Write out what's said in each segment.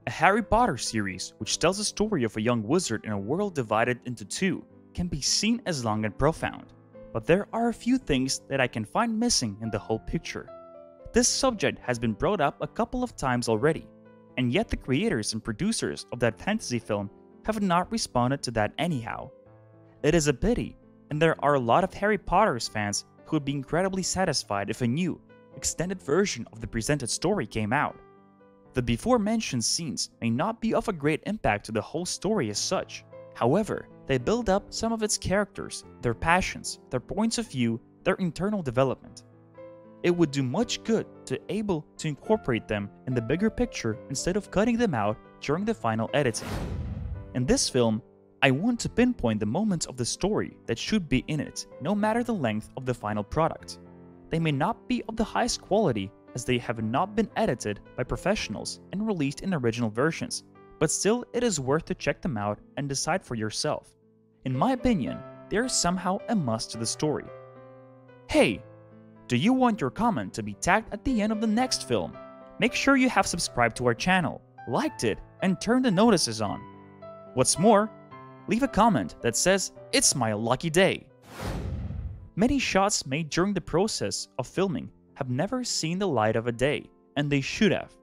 A Harry Potter series, which tells the story of a young wizard in a world divided into two, can be seen as long and profound. But there are a few things that I can find missing in the whole picture. This subject has been brought up a couple of times already, and yet the creators and producers of that fantasy film have not responded to that anyhow. It is a pity, and there are a lot of Harry Potter's fans who would be incredibly satisfied if a new, extended version of the presented story came out. The before-mentioned scenes may not be of a great impact to the whole story as such. However, they build up some of its characters, their passions, their points of view, their internal development. It would do much good to able to incorporate them in the bigger picture instead of cutting them out during the final editing. In this film, I want to pinpoint the moments of the story that should be in it, no matter the length of the final product. They may not be of the highest quality as they have not been edited by professionals and released in original versions, but still it is worth to check them out and decide for yourself. In my opinion, they are somehow a must to the story. Hey! Do you want your comment to be tagged at the end of the next film? Make sure you have subscribed to our channel, liked it, and turned the notices on. What's more, leave a comment that says, "It's my lucky day." Many shots made during the process of filming have never seen the light of a day, and they should have.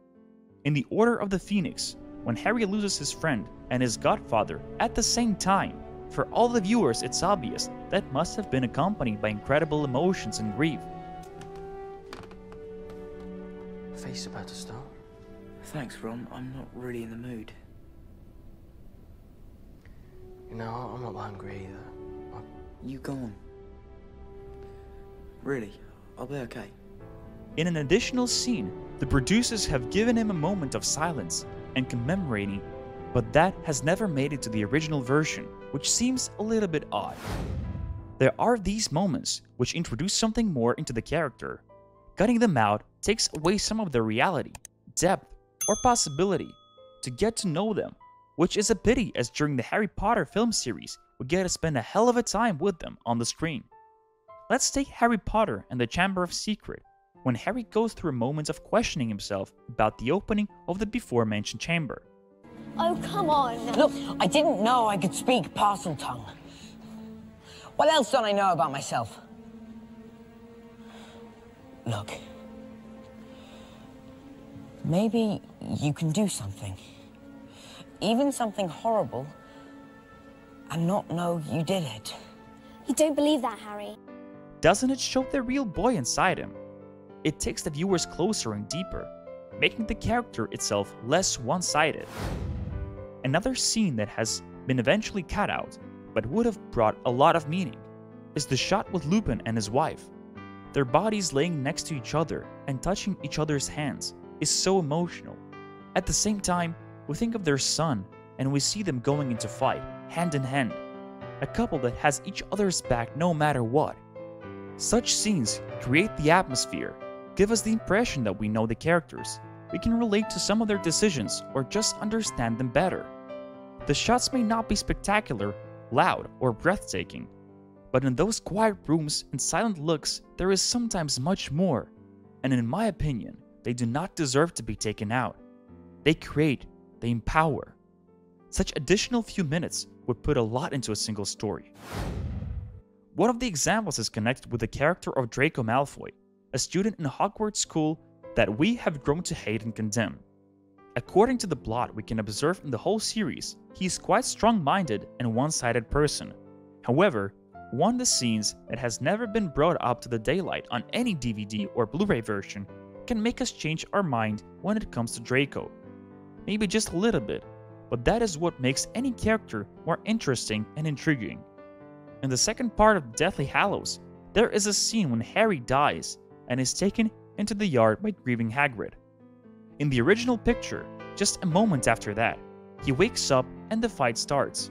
In The Order of the Phoenix, when Harry loses his friend and his godfather at the same time, for all the viewers it's obvious that must have been accompanied by incredible emotions and grief. Feast's about to start. Thanks, Ron. I'm not really in the mood. You know, I'm not hungry either. You go on. Really, I'll be okay. In an additional scene, the producers have given him a moment of silence and commemorating, but that has never made it to the original version, which seems a little bit odd. There are these moments which introduce something more into the character. Cutting them out takes away some of the reality, depth, or possibility to get to know them, which is a pity as during the Harry Potter film series, we get to spend a hell of a time with them on the screen. Let's take Harry Potter and the Chamber of Secret, when Harry goes through moments of questioning himself about the opening of the before-mentioned chamber. Oh, come on. Look, I didn't know I could speak Parseltongue. What else don't I know about myself? Look. Maybe you can do something. Even something horrible, and not know you did it. You don't believe that, Harry. Doesn't it show the real boy inside him? It takes the viewers closer and deeper, making the character itself less one-sided. Another scene that has been eventually cut out, but would have brought a lot of meaning, is the shot with Lupin and his wife. Their bodies laying next to each other and touching each other's hands is so emotional. At the same time, we think of their son and we see them going into fight, hand in hand. A couple that has each other's back no matter what. Such scenes create the atmosphere, give us the impression that we know the characters. We can relate to some of their decisions or just understand them better. The shots may not be spectacular, loud, or breathtaking, but in those quiet rooms and silent looks, there is sometimes much more, and in my opinion, they do not deserve to be taken out. They create, they empower. Such additional few minutes would put a lot into a single story. One of the examples is connected with the character of Draco Malfoy, a student in Hogwarts school that we have grown to hate and condemn. According to the plot we can observe in the whole series, he is quite strong-minded and one-sided person. However, one of the scenes that has never been brought up to the daylight on any DVD or Blu-ray version can make us change our mind when it comes to Draco. Maybe just a little bit, but that is what makes any character more interesting and intriguing. In the second part of Deathly Hallows, there is a scene when Harry dies and is taken into the yard by grieving Hagrid. In the original picture, just a moment after that, he wakes up and the fight starts.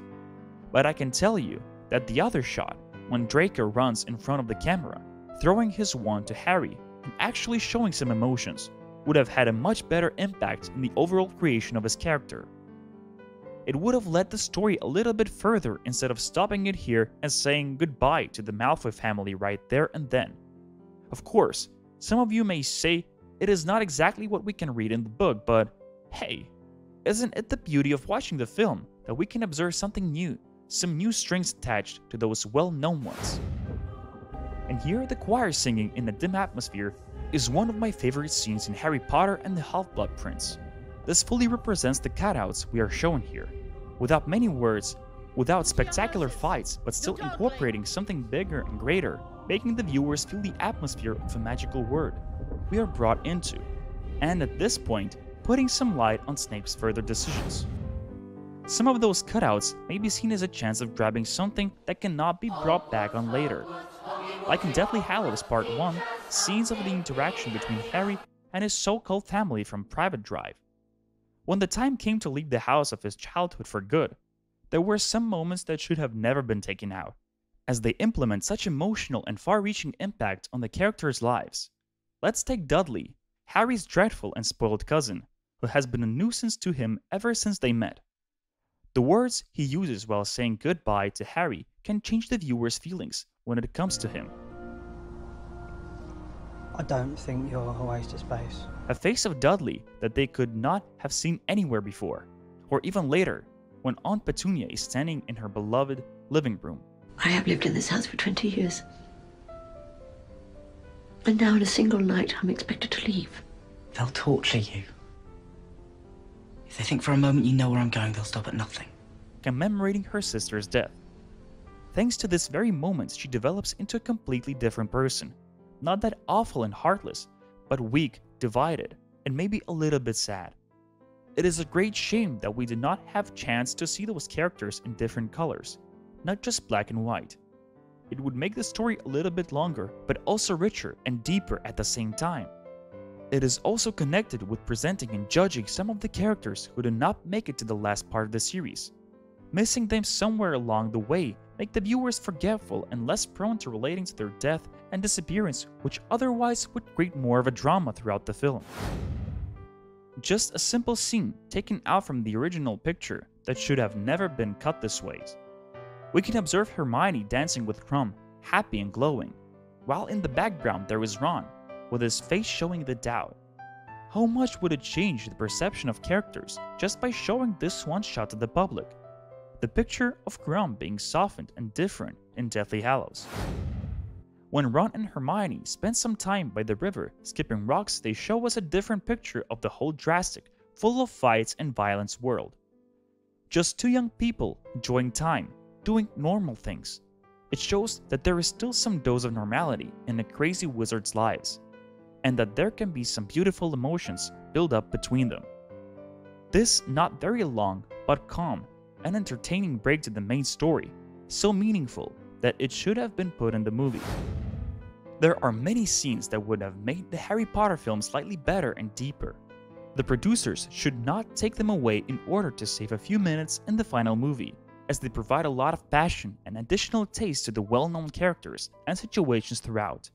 But I can tell you that the other shot, when Draco runs in front of the camera, throwing his wand to Harry and actually showing some emotions, would have had a much better impact in the overall creation of his character. It would have led the story a little bit further instead of stopping it here and saying goodbye to the Malfoy family right there and then. Of course, some of you may say it is not exactly what we can read in the book, but hey, isn't it the beauty of watching the film that we can observe something new, some new strings attached to those well-known ones? And here, the choir singing in a dim atmosphere is one of my favorite scenes in Harry Potter and the Half-Blood Prince. This fully represents the cutouts we are shown here, without many words, without spectacular fights, but still incorporating something bigger and greater, making the viewers feel the atmosphere of a magical world we are brought into, and at this point, putting some light on Snape's further decisions. Some of those cutouts may be seen as a chance of grabbing something that cannot be brought back on later. Like in Deathly Hallows Part 1, scenes of the interaction between Harry and his so-called family from Private Drive. When the time came to leave the house of his childhood for good, there were some moments that should have never been taken out, as they implement such emotional and far-reaching impact on the characters' lives. Let's take Dudley, Harry's dreadful and spoiled cousin, who has been a nuisance to him ever since they met. The words he uses while saying goodbye to Harry can change the viewer's feelings when it comes to him. I don't think you're a waste of space. A face of Dudley that they could not have seen anywhere before, or even later, when Aunt Petunia is standing in her beloved living room. I have lived in this house for 20 years. And now in a single night, I'm expected to leave. They'll torture you. If they think for a moment you know where I'm going, they'll stop at nothing. Commemorating her sister's death. Thanks to this very moment, she develops into a completely different person. Not that awful and heartless, but weak, divided, and maybe a little bit sad. It is a great shame that we did not have chance to see those characters in different colors, not just black and white. It would make the story a little bit longer, but also richer and deeper at the same time. It is also connected with presenting and judging some of the characters who did not make it to the last part of the series. Missing them somewhere along the way make the viewers forgetful and less prone to relating to their death and disappearance, which otherwise would create more of a drama throughout the film. Just a simple scene taken out from the original picture that should have never been cut this way. We can observe Hermione dancing with Krum, happy and glowing, while in the background there is Ron, with his face showing the doubt. How much would it change the perception of characters just by showing this one shot to the public? The picture of Krum being softened and different in Deathly Hallows. When Ron and Hermione spend some time by the river skipping rocks, they show us a different picture of the whole drastic, full of fights and violence world. Just two young people enjoying time, doing normal things. It shows that there is still some dose of normality in a crazy wizard's lives, and that there can be some beautiful emotions build up between them. This not very long, but calm and entertaining break to the main story, so meaningful that it should have been put in the movie. There are many scenes that would have made the Harry Potter film slightly better and deeper. The producers should not take them away in order to save a few minutes in the final movie, as they provide a lot of passion and additional taste to the well-known characters and situations throughout.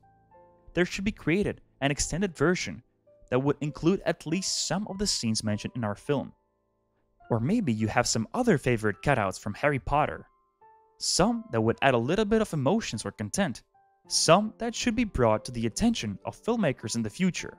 There should be created an extended version that would include at least some of the scenes mentioned in our film. Or maybe you have some other favorite cutouts from Harry Potter. Some that would add a little bit of emotions or content. Some that should be brought to the attention of filmmakers in the future.